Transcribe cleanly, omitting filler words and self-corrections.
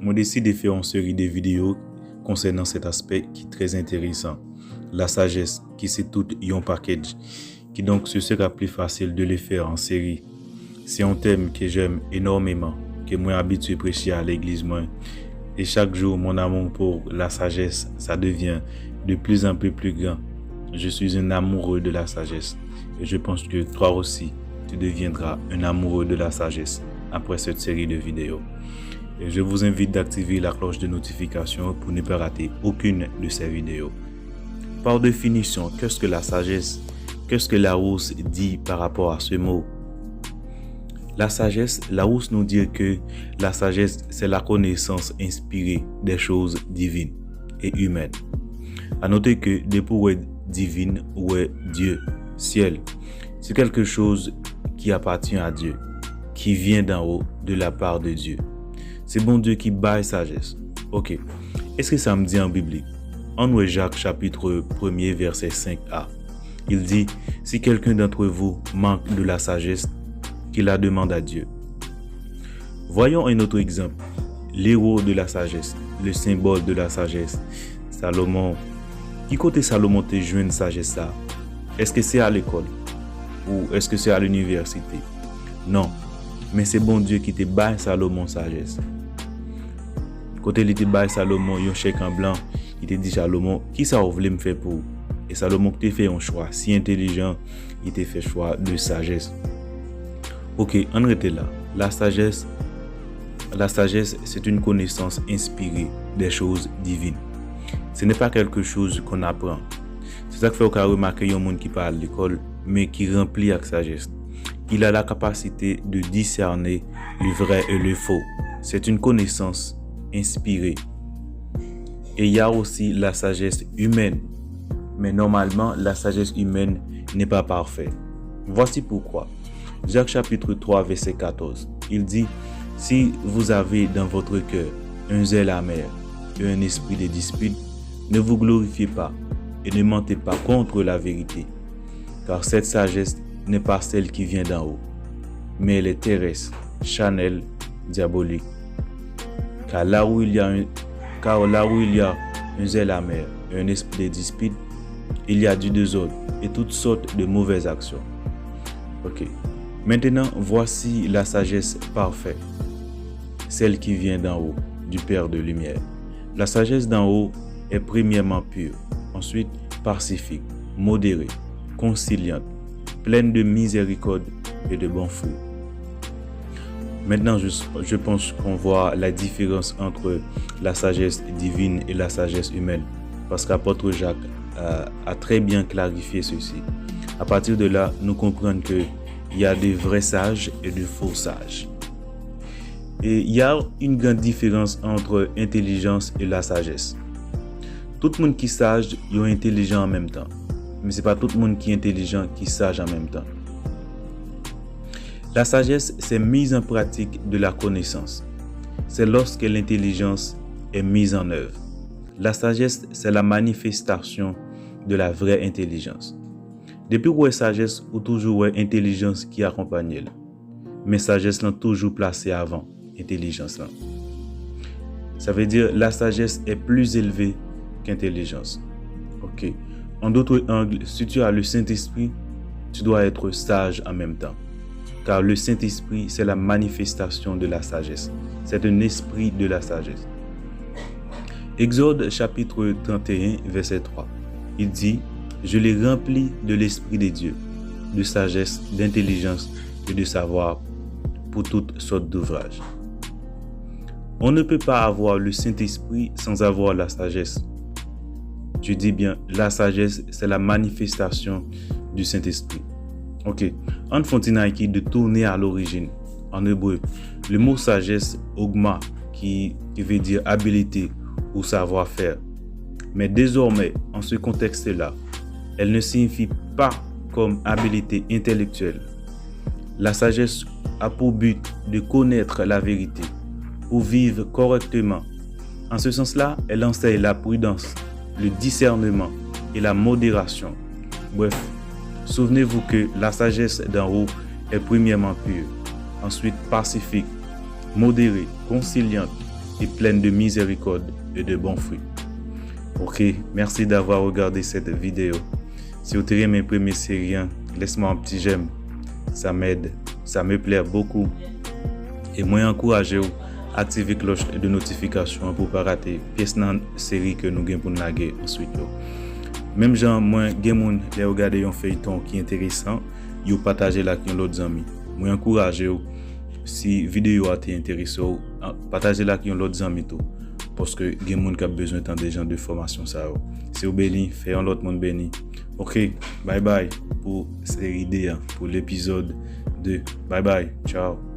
On décide de faire une série de vidéos concernant cet aspect qui est très intéressant. La sagesse, qui c'est tout un package, qui donc ce sera plus facile de le faire en série. C'est un thème que j'aime énormément, que moi habitué à prêcher à l'église moi. Et chaque jour, mon amour pour la sagesse, ça devient de plus en plus grand. Je suis un amoureux de la sagesse. Et je pense que toi aussi, tu deviendras un amoureux de la sagesse après cette série de vidéos. Et je vous invite d'activer la cloche de notification pour ne pas rater aucune de ces vidéos. Par définition, qu'est-ce que la sagesse? Qu'est-ce que Larousse dit par rapport à ce mot? La sagesse, Larousse nous dit que la sagesse, c'est la connaissance inspirée des choses divines et humaines. À noter que pour être divine ou Dieu, ciel, c'est quelque chose qui appartient à Dieu, qui vient d'en haut de la part de Dieu. C'est bon Dieu qui baille sagesse. Ok. Est-ce que ça me dit en biblique? En nous Jacques chapitre 1er verset 5a. Il dit, si quelqu'un d'entre vous manque de la sagesse, qu'il la demande à Dieu. Voyons un autre exemple. L'héros de la sagesse, le symbole de la sagesse, Salomon. Qui côté Salomon te joint sagesse ça? Est-ce que c'est à l'école? Ou est-ce que c'est à l'université? Non. Mais c'est bon Dieu qui te baille Salomon sagesse. Côté il te baille Salomon, un chèque en blanc, il te dit Salomon, qui ça vous voulez me faire pour? Et Salomon te fait un choix si intelligent, il te fait choix de sagesse. Ok, on reste là. La sagesse, c'est une connaissance inspirée des choses divines. Ce n'est pas quelque chose qu'on apprend. C'est ça que fait au cas remarquer un monde qui parle à l'école, mais qui remplit avec sagesse. Il a la capacité de discerner le vrai et le faux. C'est une connaissance inspirée. Et il y a aussi la sagesse humaine. Mais normalement, la sagesse humaine n'est pas parfaite. Voici pourquoi. Jacques chapitre 3 verset 14. Il dit, si vous avez dans votre cœur un zèle amer et un esprit de dispute, ne vous glorifiez pas et ne mentez pas contre la vérité. Car cette sagesse n'est pas celle qui vient d'en haut, mais elle est terrestre, charnelle, diabolique. Car là où il y a un zèle amer et un esprit de dispute, il y a du désordre et toutes sortes de mauvaises actions. Ok. Maintenant, voici la sagesse parfaite, celle qui vient d'en haut, du Père de lumière. La sagesse d'en haut est premièrement pure, ensuite pacifique, modérée, conciliante, pleine de miséricorde et de bons fruits. Maintenant, je pense qu'on voit la différence entre la sagesse divine et la sagesse humaine, parce qu'apôtre Jacques a très bien clarifié ceci. À partir de là, nous comprenons qu'il y a des vrais sages et de faux sages. Et il y a une grande différence entre intelligence et la sagesse. Tout le monde qui est sage est intelligent en même temps. Mais ce n'est pas tout le monde qui est intelligent qui est sage en même temps. La sagesse, c'est mise en pratique de la connaissance. C'est lorsque l'intelligence est mise en œuvre. La sagesse, c'est la manifestation de la vraie intelligence. Depuis que sagesse ou toujours intelligence qui accompagne elle. Mais sagesse là toujours placée avant intelligence là. Ça veut dire la sagesse est plus élevée qu'intelligence. OK. En d'autres angles, si tu as le Saint-Esprit, tu dois être sage en même temps. Car le Saint-Esprit, c'est la manifestation de la sagesse. C'est un esprit de la sagesse. Exode chapitre 31 verset 3. Il dit, je les remplis de l'Esprit de Dieu, de sagesse, d'intelligence et de savoir pour toutes sortes d'ouvrages. On ne peut pas avoir le Saint-Esprit sans avoir la sagesse. Je dis bien, la sagesse, c'est la manifestation du Saint-Esprit. Ok, en Fontinaïki de tourner à l'origine, en hébreu, le mot sagesse, ogma, qui veut dire habileté ou savoir-faire. Mais désormais, en ce contexte-là, elle ne signifie pas comme habileté intellectuelle. La sagesse a pour but de connaître la vérité, pour vivre correctement. En ce sens-là, elle enseigne la prudence, le discernement et la modération. Bref, souvenez-vous que la sagesse d'en haut est premièrement pure, ensuite pacifique, modérée, conciliante, et pleine de miséricorde et de bons fruits. Ok, merci d'avoir regardé cette vidéo. Si vous aimez mes premières séries, laisse-moi un petit j'aime. Ça m'aide, ça me plaît beaucoup. Et moi, encouragez vous à activer la cloche de notification pour ne pas rater pièce dans la série que nous avons pour nous ensuite. Même gens, moi, les regarder un feuilleton qui est intéressant, vous partagez là avec l'autre amis. Moi, encouragez vous. Si la vidéo a été intéressante, partagez-la avec l'autre amis parce que les gens ont besoin de gens de formation ça. Si vous béni, faites l'autre monde béni. OK, bye bye pour cette idée pour l'épisode 2. Bye bye. Ciao.